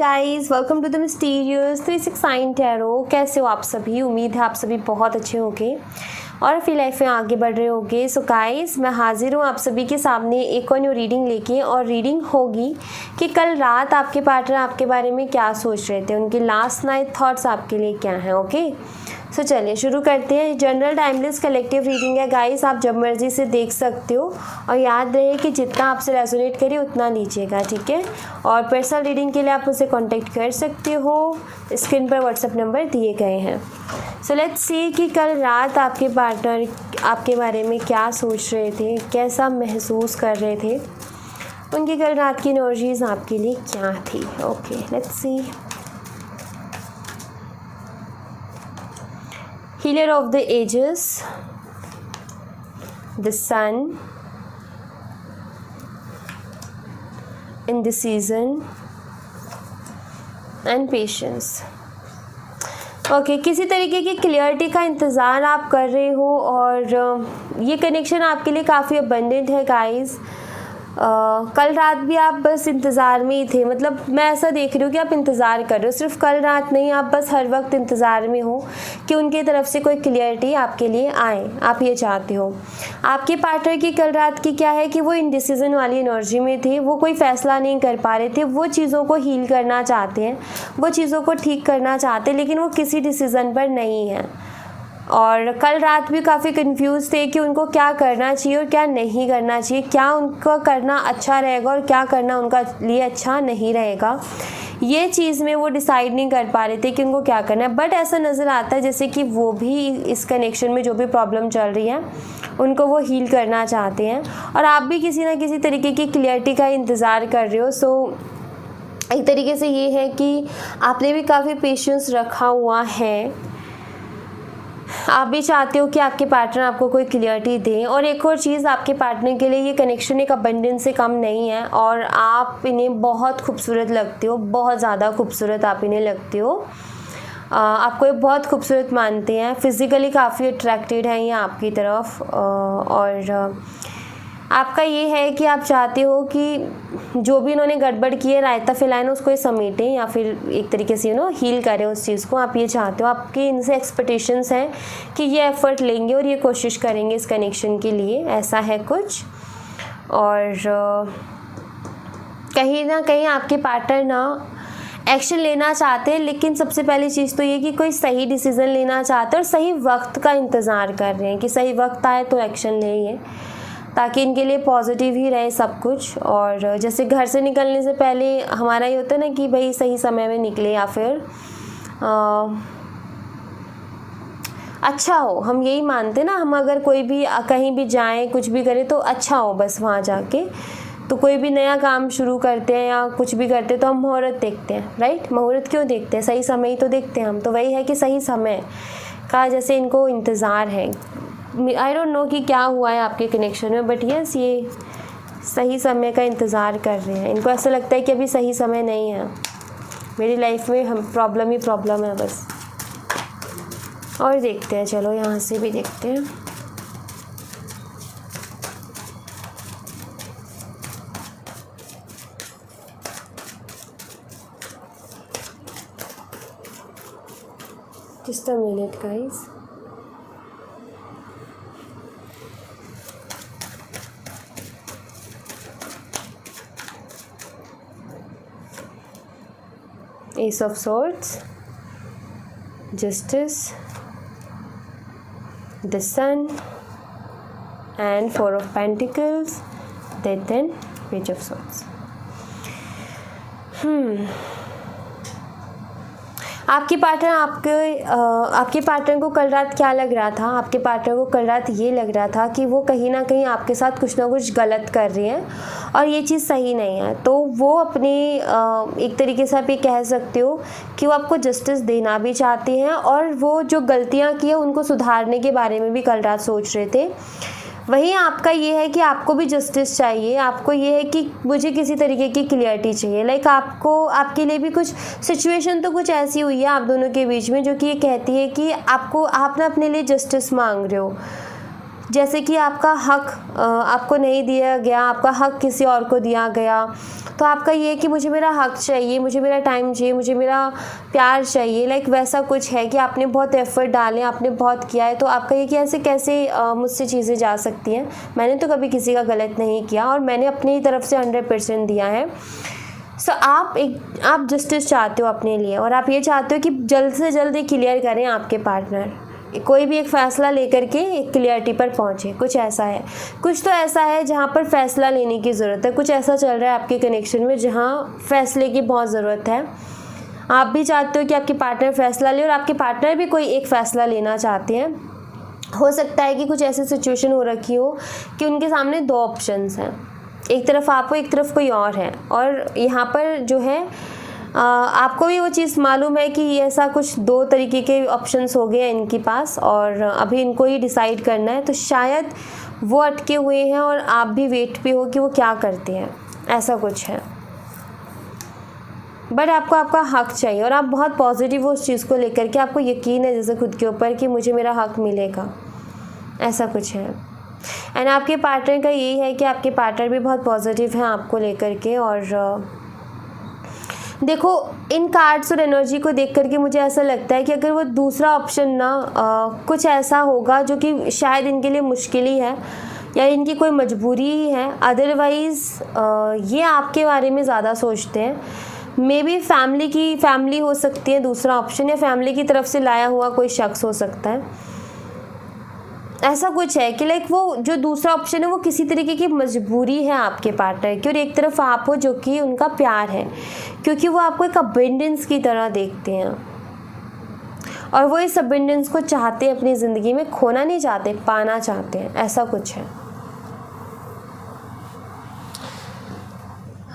Guys, welcome to the mysterious 369 tarot. कैसे हो आप सभी? उम्मीद है आप सभी बहुत अच्छे होंगे और अपनी लाइफ में आगे बढ़ रहे होंगे। सो गाइस, मैं हाजिर हूँ आप सभी के सामने एक और न्यू रीडिंग लेके, और रीडिंग होगी कि कल रात आपके पार्टनर आपके बारे में क्या सोच रहे थे, उनके लास्ट नाइट थॉट्स आपके लिए क्या हैं। ओके, सो चलिए शुरू करते हैं। जनरल टाइमलेस कलेक्टिव रीडिंग है गाइस, आप जब मर्जी से देख सकते हो, और याद रहे कि जितना आपसे रेजोनेट करे उतना लीजिएगा, ठीक है। और पर्सनल रीडिंग के लिए आप मुझसे कांटेक्ट कर सकते हो, स्क्रीन पर व्हाट्सएप नंबर दिए गए हैं। सो लेट्स सी कि कल रात आपके पार्टनर आपके बारे में क्या सोच रहे थे, कैसा महसूस कर रहे थे, उनकी कल रात की एनर्जीज आपके लिए क्या थी। Okay, let's see. Healer of the ages, the sun, indecision and patience। Okay, किसी तरीके की क्लियरिटी का इंतज़ार आप कर रहे हो, और ये कनेक्शन आपके लिए काफ़ी अबंडेंट है गाइस। कल रात भी आप बस इंतज़ार में ही थे, मतलब मैं ऐसा देख रही हूँ कि आप इंतज़ार कर रहे हो। सिर्फ कल रात नहीं, आप बस हर वक्त इंतज़ार में हो कि उनकी तरफ से कोई क्लियरिटी आपके लिए आए, आप ये चाहते हो। आपके पार्टनर की कल रात की क्या है कि वो इंडिसीजन वाली एनर्जी में थे, वो कोई फ़ैसला नहीं कर पा रहे थे। वो चीज़ों को हील करना चाहते हैं, वो चीज़ों को ठीक करना चाहते हैं, लेकिन वो किसी डिसीज़न पर नहीं है। और कल रात भी काफ़ी कंफ्यूज थे कि उनको क्या करना चाहिए और क्या नहीं करना चाहिए, क्या उनको करना अच्छा रहेगा और क्या करना उनका लिए अच्छा नहीं रहेगा। ये चीज़ में वो डिसाइड नहीं कर पा रहे थे कि उनको क्या करना है। बट ऐसा नज़र आता है जैसे कि वो भी इस कनेक्शन में जो भी प्रॉब्लम चल रही है उनको वो हील करना चाहते हैं, और आप भी किसी ना किसी तरीके की क्लियरिटी का इंतज़ार कर रहे हो। सो एक तरीके से ये है कि आपने भी काफ़ी पेशेंस रखा हुआ है, आप भी चाहते हो कि आपके पार्टनर आपको कोई क्लियरिटी दें। और एक और चीज़, आपके पार्टनर के लिए ये कनेक्शन एक अबंडेंस से कम नहीं है, और आप इन्हें बहुत खूबसूरत लगते हो, बहुत ज़्यादा खूबसूरत आप इन्हें लगते हो। आपको ये बहुत खूबसूरत मानते हैं, फिज़िकली काफ़ी अट्रैक्टेड हैं ये आपकी तरफ। और आपका ये है कि आप चाहते हो कि जो भी इन्होंने गड़बड़ की है, रायता फैलाए ना, उसको ये समेटें या फिर एक तरीके से हील करें उस चीज़ को। आप ये चाहते हो, आपकी इनसे एक्सपेक्टेशंस हैं कि ये एफ़र्ट लेंगे और ये कोशिश करेंगे इस कनेक्शन के लिए, ऐसा है कुछ। और कहीं ना कहीं आपके पार्टनर ना एक्शन लेना चाहते हैं, लेकिन सबसे पहली चीज़ तो ये कि कोई सही डिसीज़न लेना चाहते हैं और सही वक्त का इंतज़ार कर रहे हैं कि सही वक्त आए तो एक्शन लें, ताकि इनके लिए पॉजिटिव ही रहे सब कुछ। और जैसे घर से निकलने से पहले हमारा ये होता है ना कि भाई सही समय में निकले, या फिर अच्छा हो, हम यही मानते ना। हम अगर कोई भी कहीं भी जाएं, कुछ भी करें तो अच्छा हो बस वहाँ जाके। तो कोई भी नया काम शुरू करते हैं या कुछ भी करते हैं तो हम मुहूर्त देखते हैं, राइट। मुहूर्त क्यों देखते हैं? सही समय ही तो देखते हैं हम। तो वही है कि सही समय का जैसे इनको इंतज़ार है। आई डोंट नो कि क्या हुआ है आपके कनेक्शन में, बट यस, ये सही समय का इंतज़ार कर रहे हैं। इनको ऐसा लगता है कि अभी सही समय नहीं है, मेरी लाइफ में हम प्रॉब्लम ही प्रॉब्लम है बस। और देखते हैं, चलो यहाँ से भी देखते हैं। Just a minute guys. Ace of Swords, Justice, the Sun, and Four of Pentacles, Death and Page of Swords। आपके पार्टनर को कल रात क्या लग रहा था? आपके पार्टनर को कल रात ये लग रहा था कि वो कहीं ना कहीं आपके साथ कुछ ना कुछ गलत कर रहे हैं और ये चीज़ सही नहीं है। तो वो अपने एक तरीके से आप ये कह सकते हो कि वो आपको जस्टिस देना भी चाहते हैं, और वो जो गलतियाँ की है उनको सुधारने के बारे में भी कल रात सोच रहे थे। वहीं आपका ये है कि आपको भी जस्टिस चाहिए, आपको ये है कि मुझे किसी तरीके की क्लियरिटी चाहिए। लाइक आपके लिए भी कुछ सिचुएशन तो कुछ ऐसी हुई है आप दोनों के बीच में जो कि ये कहती है कि आप ना अपने लिए जस्टिस मांग रहे हो। जैसे कि आपका हक आपको नहीं दिया गया, आपका हक किसी और को दिया गया, तो आपका ये है कि मुझे मेरा हक चाहिए, मुझे मेरा टाइम चाहिए, मुझे मेरा प्यार चाहिए, लाइक वैसा कुछ है कि आपने बहुत एफर्ट डाले, आपने बहुत किया है, तो आपका ये कि ऐसे कैसे मुझसे चीज़ें जा सकती हैं। मैंने तो कभी किसी का गलत नहीं किया और मैंने अपनी तरफ से 100% दिया है। सो आप जस्टिस चाहते हो अपने लिए और आप ये चाहते हो कि जल्द से जल्द ये क्लियर करें आपके पार्टनर, कोई भी एक फ़ैसला लेकर के एक क्लियरिटी पर पहुँचे। कुछ ऐसा है, कुछ तो ऐसा है जहाँ पर फ़ैसला लेने की ज़रूरत है, कुछ ऐसा चल रहा है आपके कनेक्शन में जहाँ फ़ैसले की बहुत ज़रूरत है। आप भी चाहते हो कि आपके पार्टनर फ़ैसला ले और आपके पार्टनर भी कोई एक फ़ैसला लेना चाहते हैं। हो सकता है कि कुछ ऐसी सिचुएशन हो रखी हो कि उनके सामने 2 ऑप्शंस हैं, एक तरफ आप हो, एक तरफ कोई और है, और यहाँ पर जो है आपको भी वो चीज़ मालूम है कि ऐसा कुछ 2 तरीके के ऑप्शंस हो गए हैं इनके पास और अभी इनको ही डिसाइड करना है। तो शायद वो अटके हुए हैं और आप भी वेट पे हो कि वो क्या करते हैं, ऐसा कुछ है। बट आपको आपका हक चाहिए और आप बहुत पॉजिटिव हो उस चीज़ को लेकर के, आपको यकीन है जैसे खुद के ऊपर कि मुझे मेरा हक मिलेगा, ऐसा कुछ है। एंड आपके पार्टनर का यही है कि आपके पार्टनर भी बहुत पॉजिटिव हैं आपको लेकर के। और देखो इन कार्ड्स और एनर्जी को देख करके मुझे ऐसा लगता है कि अगर वो दूसरा ऑप्शन ना कुछ ऐसा होगा जो कि शायद इनके लिए मुश्किल ही है या इनकी कोई मजबूरी ही है, अदरवाइज़ ये आपके बारे में ज़्यादा सोचते हैं। मे बी फैमिली हो सकती है दूसरा ऑप्शन, या फैमिली की तरफ से लाया हुआ कोई शख्स हो सकता है। ऐसा कुछ है कि लाइक वो जो दूसरा ऑप्शन है वो किसी तरीके की मजबूरी है आपके पार्टनर की, और एक तरफ आप हो जो कि उनका प्यार है, क्योंकि वो आपको एक अबेंडेंस की तरह देखते हैं और वो इस अबेंडेंस को चाहते हैं अपनी ज़िंदगी में, खोना नहीं चाहते, पाना चाहते हैं, ऐसा कुछ है।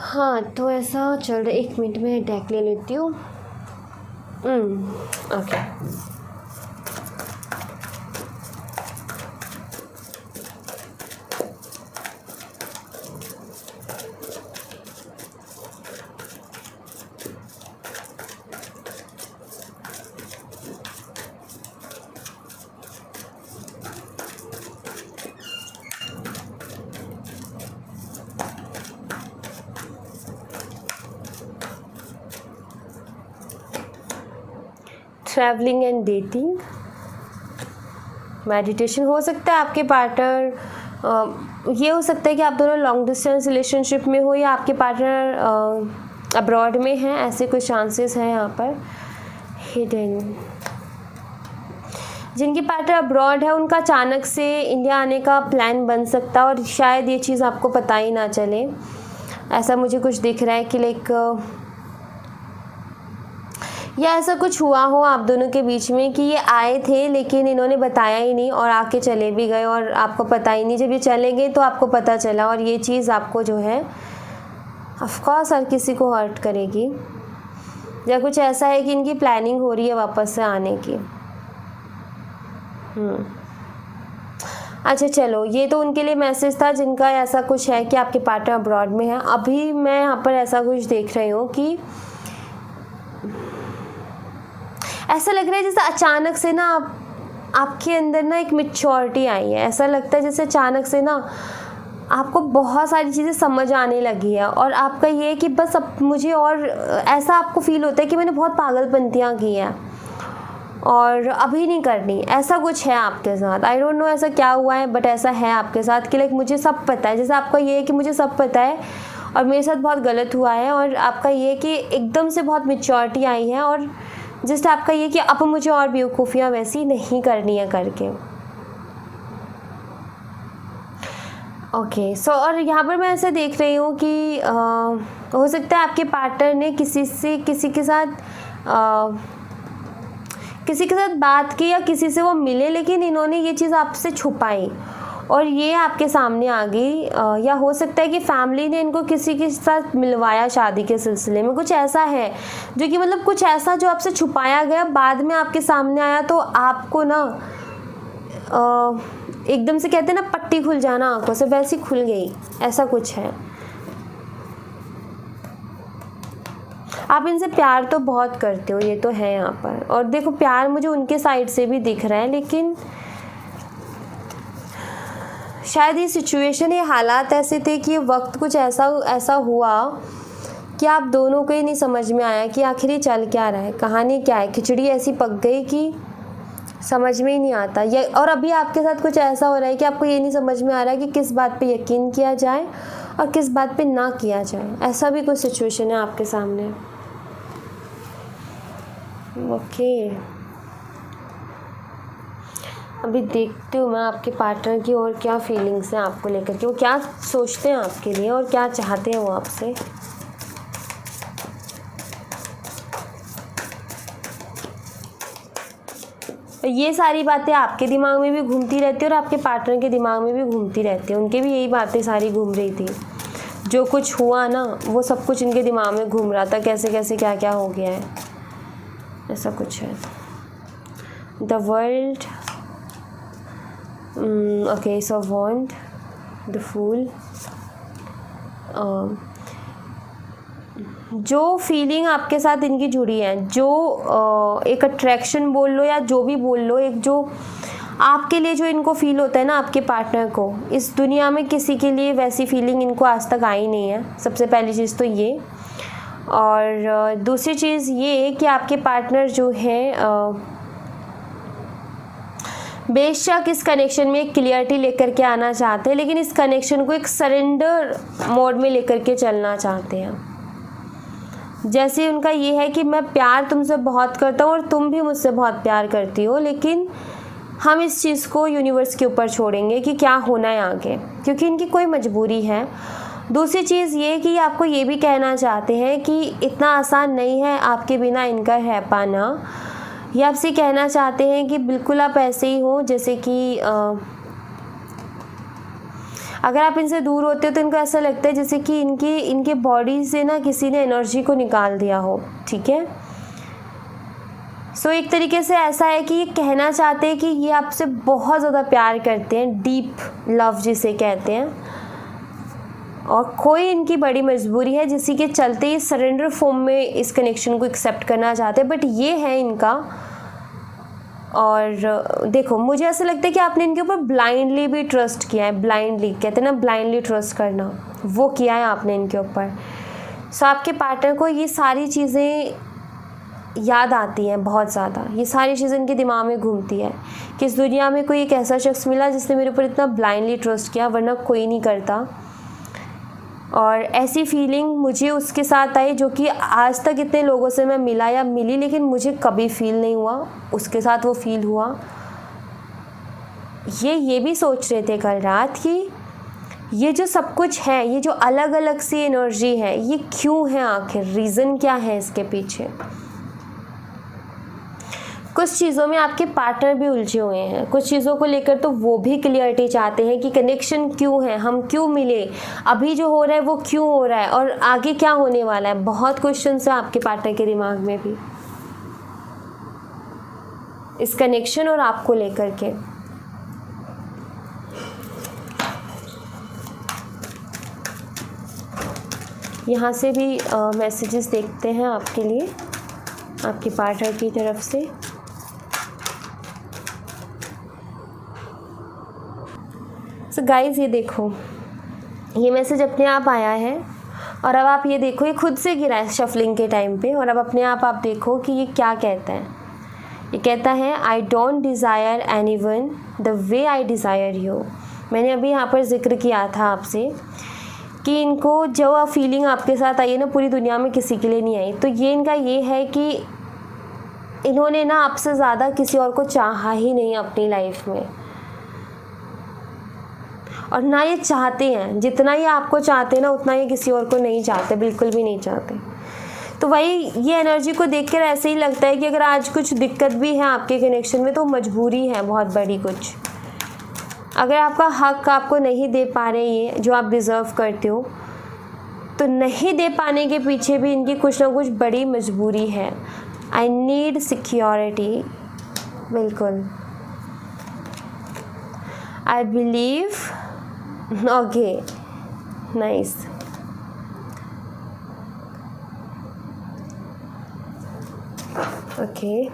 हाँ तो ऐसा चल रहा है। 1 मिनट में डेक ले लेती हूँ। Okay travelling and dating, meditation. हो सकता है आपके पार्टनर ये हो सकता है कि आप दोनों लॉन्ग डिस्टेंस रिलेशनशिप में हो या आपके पार्टनर अब्रॉड में हैं, ऐसे कुछ चांसेस हैं यहाँ पर। हिडन, जिनकी पार्टनर अब्रॉड है उनका अचानक से इंडिया आने का प्लान बन सकता है और शायद ये चीज़ आपको पता ही ना चले, ऐसा मुझे कुछ दिख रहा है कि लाइक या ऐसा कुछ हुआ हो आप दोनों के बीच में कि ये आए थे लेकिन इन्होंने बताया ही नहीं और आके चले भी गए और आपको पता ही नहीं, जब ये चले गए तो आपको पता चला, और ये चीज़ आपको जो है ऑफ कोर्स हर किसी को हर्ट करेगी। या कुछ ऐसा है कि इनकी प्लानिंग हो रही है वापस से आने की। अच्छा चलो, ये तो उनके लिए मैसेज था जिनका ऐसा कुछ है कि आपके पार्टनर अब्रॉड में है। अभी मैं यहाँ पर ऐसा कुछ देख रही हूँ कि ऐसा लग रहा है जैसे अचानक से ना आपके अंदर ना एक मैच्योरिटी आई है। ऐसा लगता है जैसे अचानक से ना आपको बहुत सारी चीज़ें समझ आने लगी है और आपका ये है कि बस अब मुझे, और ऐसा आपको फील होता है कि मैंने बहुत पागलपंतियाँ की हैं और अभी नहीं करनी, ऐसा कुछ है आपके साथ। आई डोंट नो ऐसा क्या हुआ है, बट ऐसा है आपके साथ कि लाइक मुझे सब पता है। जैसे आपका ये है कि मुझे सब पता है और मेरे साथ बहुत गलत हुआ है, और आपका ये है कि एकदम से बहुत मैच्योरिटी आई है और जस्ट आपका ये कि अब मुझे और बेवकूफ़ियाँ वैसी नहीं करनी है करके। ओके सो और यहाँ पर मैं ऐसे देख रही हूँ कि हो सकता है आपके पार्टनर ने किसी के साथ बात की या किसी से वो मिले, लेकिन इन्होंने ये चीज़ आपसे छुपाई और ये आपके सामने आ गई। या हो सकता है कि फैमिली ने इनको किसी के साथ मिलवाया शादी के सिलसिले में, कुछ ऐसा है जो कि मतलब कुछ ऐसा जो आपसे छुपाया गया बाद में आपके सामने आया, तो आपको ना एकदम से कहते हैं ना पट्टी खुल जाना आंखों से, वैसी खुल गई, ऐसा कुछ है। आप इनसे प्यार तो बहुत करते हो, ये तो है यहाँ पर, और देखो प्यार मुझे उनके साइड से भी दिख रहा है, लेकिन शायद ये सिचुएशन, ये हालात ऐसे थे कि ये वक्त कुछ ऐसा ऐसा हुआ कि आप दोनों को ही नहीं समझ में आया कि आखिर ये चल क्या रहा है, कहानी क्या है। खिचड़ी ऐसी पक गई कि समझ में ही नहीं आता। ये और अभी आपके साथ कुछ ऐसा हो रहा है कि आपको ये नहीं समझ में आ रहा है कि किस बात पे यकीन किया जाए और किस बात पे ना किया जाए। ऐसा भी कुछ सिचुएशन है आपके सामने। ओके, अभी देखती हूँ मैं आपके पार्टनर की और क्या फीलिंग्स हैं आपको लेकर के, वो क्या सोचते हैं आपके लिए और क्या चाहते हैं वो आपसे। ये सारी बातें आपके दिमाग में भी घूमती रहती है और आपके पार्टनर के दिमाग में भी घूमती रहती है। उनके भी यही बातें सारी घूम रही थी। जो कुछ हुआ ना वो सब कुछ इनके दिमाग में घूम रहा था, कैसे कैसे क्या क्या हो गया है, ऐसा कुछ है। The world, okay, so wand, the fool. जो फीलिंग आपके साथ इनकी जुड़ी है, जो एक अट्रैक्शन बोल लो या जो भी बोल लो, एक जो आपके लिए जो इनको फील होता है ना आपके पार्टनर को, इस दुनिया में किसी के लिए वैसी फीलिंग इनको आज तक आई नहीं है। सबसे पहली चीज़ तो ये। और दूसरी चीज़ ये कि आपके पार्टनर जो है बेशक इस कनेक्शन में एक क्लियरिटी लेकर के आना चाहते हैं, लेकिन इस कनेक्शन को एक सरेंडर मोड में लेकर के चलना चाहते हैं। जैसे उनका ये है कि मैं प्यार तुमसे बहुत करता हूँ और तुम भी मुझसे बहुत प्यार करती हो, लेकिन हम इस चीज़ को यूनिवर्स के ऊपर छोड़ेंगे कि क्या होना है आगे, क्योंकि इनकी कोई मजबूरी है। दूसरी चीज़ ये कि आपको ये भी कहना चाहते हैं कि इतना आसान नहीं है आपके बिना इनका रह पाना। ये आपसे कहना चाहते हैं कि बिल्कुल आप ऐसे ही हो जैसे कि अगर आप इनसे दूर होते हो तो इनको ऐसा लगता है जैसे कि इनके बॉडी से ना किसी ने एनर्जी को निकाल दिया हो। ठीक है, सो एक तरीके से ऐसा है कि ये कहना चाहते हैं कि ये आपसे बहुत ज़्यादा प्यार करते हैं, डीप लव जिसे कहते हैं, और कोई इनकी बड़ी मजबूरी है जिसी के चलते ये सरेंडर फॉर्म में इस कनेक्शन को एक्सेप्ट करना चाहते हैं। बट ये है इनका। और देखो, मुझे ऐसा लगता है कि आपने इनके ऊपर ब्लाइंडली भी ट्रस्ट किया है। ब्लाइंडली कहते हैं ना, ब्लाइंडली ट्रस्ट करना, वो किया है आपने इनके ऊपर। सो आपके पार्टनर को ये सारी चीज़ें याद आती हैं बहुत ज़्यादा। ये सारी चीज़ें इनके दिमाग में घूमती है कि इस दुनिया में कोई एक ऐसा शख्स मिला जिसने मेरे ऊपर इतना ब्लाइंडली ट्रस्ट किया, वरना कोई नहीं करता। और ऐसी फीलिंग मुझे उसके साथ आई जो कि आज तक इतने लोगों से मैं मिला या मिली, लेकिन मुझे कभी फील नहीं हुआ, उसके साथ वो फील हुआ। ये भी सोच रहे थे कल रात कि ये जो सब कुछ है, ये जो अलग अलग सी एनर्जी है, ये क्यों है, आखिर रीज़न क्या है इसके पीछे। कुछ चीज़ों में आपके पार्टनर भी उलझे हुए हैं, कुछ चीज़ों को लेकर तो वो भी क्लियरिटी चाहते हैं कि कनेक्शन क्यों है, हम क्यों मिले, अभी जो हो रहा है वो क्यों हो रहा है और आगे क्या होने वाला है। बहुत क्वेश्चंस हैं आपके पार्टनर के दिमाग में भी इस कनेक्शन और आपको लेकर के। यहाँ से भी मैसेजेस देखते हैं आपके लिए, आपके पार्टनर की तरफ से। सो गाइज़, ये देखो, ये मैसेज अपने आप आया है और अब आप ये देखो, ये खुद से गिरा है शफलिंग के टाइम पे, और अब अपने आप देखो कि ये क्या कहता है। ये कहता है, I don't desire any one the way I desire you. मैंने अभी यहाँ पर जिक्र किया था आपसे कि इनको जो फीलिंग आपके साथ आई है ना, पूरी दुनिया में किसी के लिए नहीं आई। तो ये इनका ये है कि इन्होंने ना आपसे ज़्यादा किसी और को चाहा ही नहीं अपनी लाइफ में, और ना ये चाहते हैं। जितना ये आपको चाहते हैं ना, उतना ये किसी और को नहीं चाहते, बिल्कुल भी नहीं चाहते। तो वही, ये एनर्जी को देखकर ऐसे ही लगता है कि अगर आज कुछ दिक्कत भी है आपके कनेक्शन में तो मजबूरी है बहुत बड़ी कुछ। अगर आपका हक आपको नहीं दे पा रहे ये जो आप डिज़र्व करते हो, तो नहीं दे पाने के पीछे भी इनकी कुछ ना कुछ बड़ी मजबूरी है। आई नीड सिक्योरिटी, बिल्कुल। I believe, okay, nice. Okay,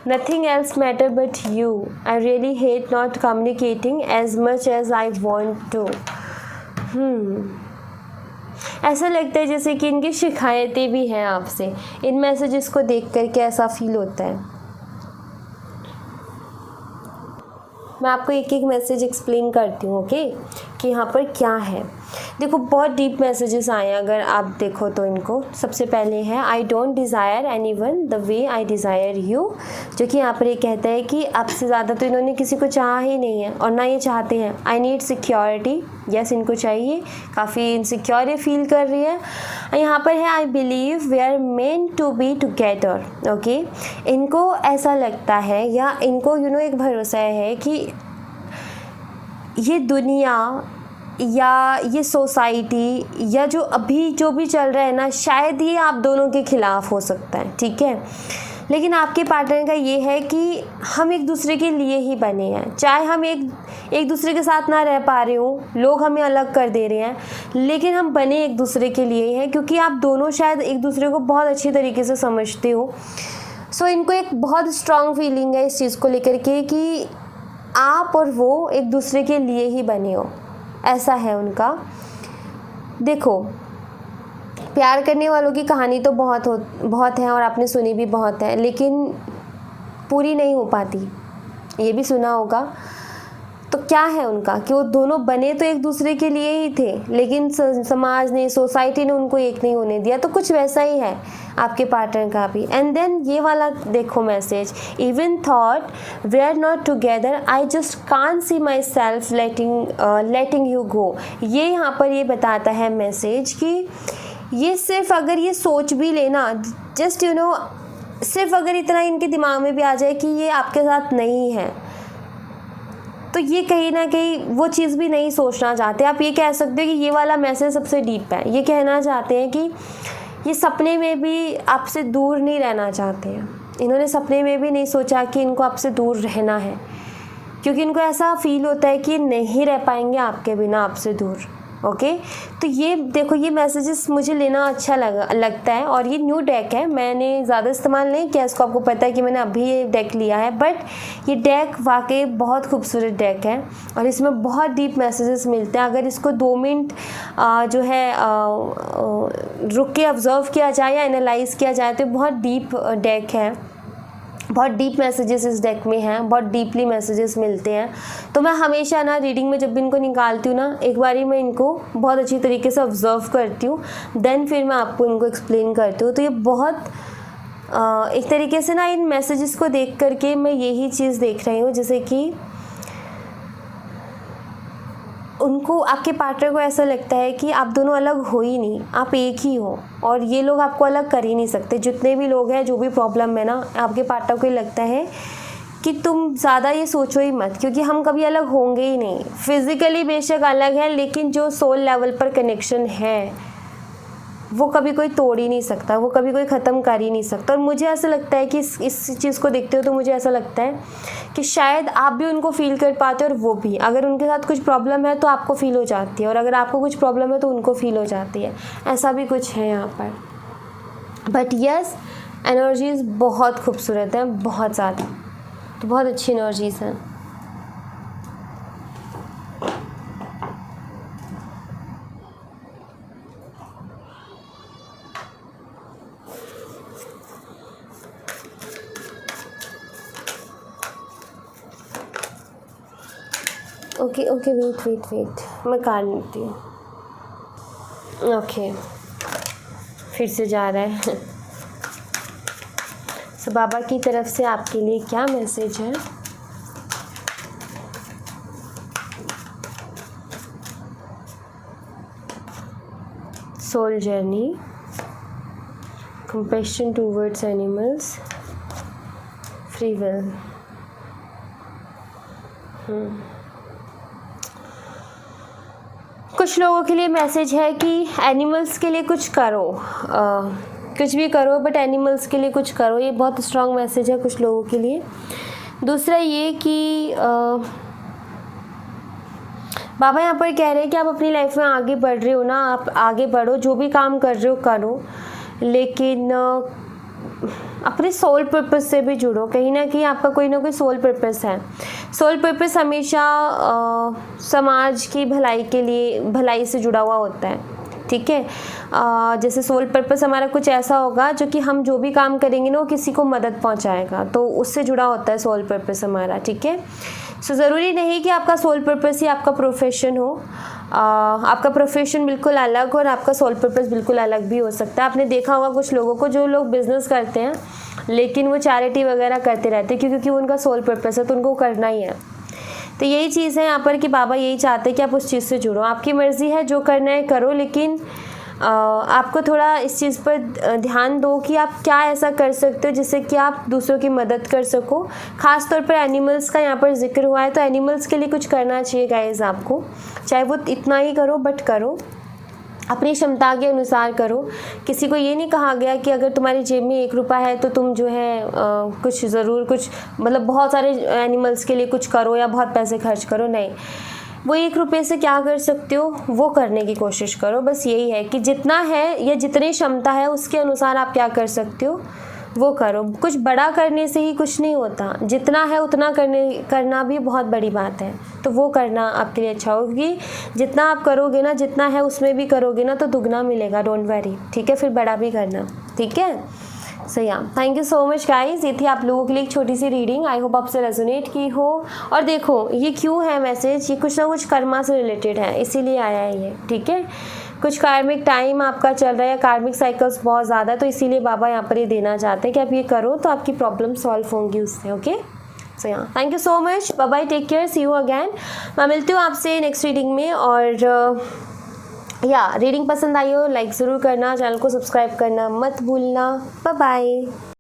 Nothing else matter but you. I really hate not communicating as much as I want to. ऐसा लगता है जैसे कि इनकी शिकायतें भी हैं आपसे। इन मैसेजेस को देख करके ऐसा फील होता है। मैं आपको एक एक मैसेज एक्सप्लेन करती हूँ, ओके, कि यहाँ पर क्या है। देखो, बहुत डीप मैसेजेस आए हैं अगर आप देखो तो इनको। सबसे पहले है I don't desire any one the way I desire you, जो कि यहाँ पर ये कहता है कि आपसे ज़्यादा तो इन्होंने किसी को चाहा ही नहीं है और ना ये चाहते हैं। आई नीड सिक्योरिटी, यस इनको चाहिए, काफ़ी इनसिक्योर ये फील कर रही है। यहाँ पर है I believe we are meant to be together, okay. इनको ऐसा लगता है या इनको एक भरोसा है कि ये दुनिया या ये सोसाइटी या जो अभी जो भी चल रहा है ना, शायद ये आप दोनों के खिलाफ हो सकता है, ठीक है। लेकिन आपके पार्टनर का ये है कि हम एक दूसरे के लिए ही बने हैं। चाहे हम एक दूसरे के साथ ना रह पा रहे हो, लोग हमें अलग कर दे रहे हैं, लेकिन हम बने एक दूसरे के लिए ही हैं, क्योंकि आप दोनों शायद एक दूसरे को बहुत अच्छी तरीके से समझते हो। सो इनको एक बहुत स्ट्रॉन्ग फीलिंग है इस चीज़ को लेकर के कि आप और वो एक दूसरे के लिए ही बने हो, ऐसा है उनका। देखो, प्यार करने वालों की कहानी तो बहुत है और आपने सुनी भी बहुत है, लेकिन पूरी नहीं हो पाती, ये भी सुना होगा। तो क्या है उनका कि वो दोनों बने तो एक दूसरे के लिए ही थे, लेकिन समाज ने, सोसाइटी ने उनको एक नहीं होने दिया। तो कुछ वैसा ही है आपके पार्टनर का भी। एंड देन ये वाला देखो message, even thought we are not together I just can't see myself letting you go. ये यहाँ पर ये बताता है मैसेज कि ये सिर्फ अगर ये सोच भी लेना, जस्ट सिर्फ अगर इतना इनके दिमाग में भी आ जाए कि ये आपके साथ नहीं है, तो ये कहीं ना कहीं वो चीज़ भी नहीं सोचना चाहते। आप ये कह सकते हो कि ये वाला मैसेज सबसे डीप है। ये कहना चाहते हैं कि ये सपने में भी आपसे दूर नहीं रहना चाहते हैं। इन्होंने सपने में भी नहीं सोचा कि इनको आपसे दूर रहना है, क्योंकि इनको ऐसा फील होता है कि नहीं रह पाएंगे आपके बिना, आपसे दूर, ओके। तो ये देखो, ये मैसेजेस मुझे लेना अच्छा लगता है। और ये न्यू डेक है, मैंने ज़्यादा इस्तेमाल नहीं किया इसको, आपको पता है कि मैंने अभी ये डेक लिया है, बट ये डेक वाकई बहुत खूबसूरत डेक है और इसमें बहुत डीप मैसेजेस मिलते हैं। अगर इसको 2 मिनट जो है रुक के ऑब्ज़र्व किया जाए या एनालाइज किया जाए तो बहुत डीप डेक है। बहुत डीप मैसेजेस इस डेक में हैं, बहुत डीपली मैसेजेस मिलते हैं। तो मैं हमेशा ना रीडिंग में जब भी इनको निकालती हूँ ना, एक बारी मैं इनको बहुत अच्छी तरीके से ऑब्ज़र्व करती हूँ, देन फिर मैं आपको इनको एक्सप्लेन करती हूँ। तो ये बहुत एक तरीके से ना इन मैसेजेस को देख करके मैं यही चीज़ देख रही हूँ, जैसे कि उनको, आपके पार्टनर को ऐसा लगता है कि आप दोनों अलग हो ही नहीं, आप एक ही हो और ये लोग आपको अलग कर ही नहीं सकते। जितने भी लोग हैं, जो भी प्रॉब्लम है ना, आपके पार्टनर को लगता है कि तुम ज़्यादा ये सोचो ही मत, क्योंकि हम कभी अलग होंगे ही नहीं। फिज़िकली बेशक अलग है, लेकिन जो सोल लेवल पर कनेक्शन है वो कभी कोई तोड़ ही नहीं सकता, वो कभी कोई ख़त्म कर ही नहीं सकता। और मुझे ऐसा लगता है कि इस चीज़ को देखते हो तो मुझे ऐसा लगता है कि शायद आप भी उनको फील कर पाते हो और वो भी। अगर उनके साथ कुछ प्रॉब्लम है तो आपको फील हो जाती है, और अगर आपको कुछ प्रॉब्लम है तो उनको फील हो जाती है। ऐसा भी कुछ है यहाँ पर। बट यस, एनर्जीज़ बहुत खूबसूरत हैं, बहुत ज़्यादा, तो बहुत अच्छी एनर्जीज़ हैं। ओके वेट मैं काट लेती हूँ। ओके, फिर से जा रहा है। सो बाबा की तरफ से आपके लिए क्या मैसेज है? Soul journey, compassion towards animals, free will. कुछ लोगों के लिए मैसेज है कि एनिमल्स के लिए कुछ करो, कुछ भी करो बट एनिमल्स के लिए कुछ करो। ये बहुत स्ट्रॉन्ग मैसेज है कुछ लोगों के लिए। दूसरा ये कि बाबा यहाँ पर कह रहे हैं कि आप अपनी लाइफ में आगे बढ़ रहे हो ना, आप आगे बढ़ो, जो भी काम कर रहे हो करो, लेकिन अपने सोल पर्पस से भी जुड़ो। कहीं ना कहीं आपका कोई ना कोई सोल पर्पस है। सोल पर्पस हमेशा समाज की भलाई के लिए, भलाई से जुड़ा हुआ होता है, ठीक है। जैसे सोल पर्पस हमारा कुछ ऐसा होगा जो कि हम जो भी काम करेंगे ना वो किसी को मदद पहुंचाएगा, तो उससे जुड़ा होता है सोल पर्पस हमारा, ठीक है। सो ज़रूरी नहीं कि आपका सोल पर्पस ही आपका प्रोफेशन हो। आपका प्रोफेशन बिल्कुल अलग और आपका सोल पर्पस बिल्कुल अलग भी हो सकता है। आपने देखा होगा कुछ लोगों को, जो लोग बिज़नेस करते हैं लेकिन वो चैरिटी वगैरह करते रहते हैं, क्योंकि उनका सोल पर्पस है तो उनको करना ही है। तो यही चीज़ है यहाँ पर कि बाबा यही चाहते हैं कि आप उस चीज़ से जुड़ो। आपकी मर्ज़ी है, जो करना है करो, लेकिन आपको थोड़ा इस चीज़ पर ध्यान दो कि आप क्या ऐसा कर सकते हो जिससे कि आप दूसरों की मदद कर सको। ख़ास तौर पर एनिमल्स का यहाँ पर जिक्र हुआ है, तो एनिमल्स के लिए कुछ करना चाहिए गाइस आपको, चाहे वो इतना ही करो बट करो, अपनी क्षमता के अनुसार करो। किसी को ये नहीं कहा गया कि अगर तुम्हारी जेब में 1 रुपया है तो तुम जो है कुछ ज़रूर कुछ मतलब बहुत सारे एनिमल्स के लिए कुछ करो या बहुत पैसे खर्च करो, नहीं। वो 1 रुपये से क्या कर सकते हो वो करने की कोशिश करो। बस यही है कि जितना है या जितनी क्षमता है उसके अनुसार आप क्या कर सकते हो वो करो। कुछ बड़ा करने से ही कुछ नहीं होता, जितना है उतना करना भी बहुत बड़ी बात है, तो वो करना आपके लिए अच्छा होगा। क्योंकि जितना आप करोगे ना, जितना है उसमें भी करोगे ना तो दुगना मिलेगा, डोंट वरी, ठीक है। फिर बड़ा भी करना, ठीक है। सो yeah thank you so much guys, ये थी आप लोगों के लिए एक छोटी सी रीडिंग। आई होप आपसे रेजोनेट की हो। और देखो ये क्यों है मैसेज, ये कुछ ना कुछ कर्मा से रिलेटेड है, इसीलिए आया है ये, ठीक है। कुछ कार्मिक टाइम आपका चल रहा है, कार्मिक साइकिल्स बहुत ज़्यादा है, तो इसीलिए बाबा यहाँ पर ये देना चाहते हैं कि आप ये करो तो आपकी प्रॉब्लम सॉल्व होंगी उससे, okay. So yeah thank you so much, bye bye, take care, see you again. मैं मिलती हूँ आपसे नेक्स्ट रीडिंग में। और या रीडिंग पसंद आई हो लाइक ज़रूर करना, चैनल को सब्सक्राइब करना मत भूलना। Bye bye.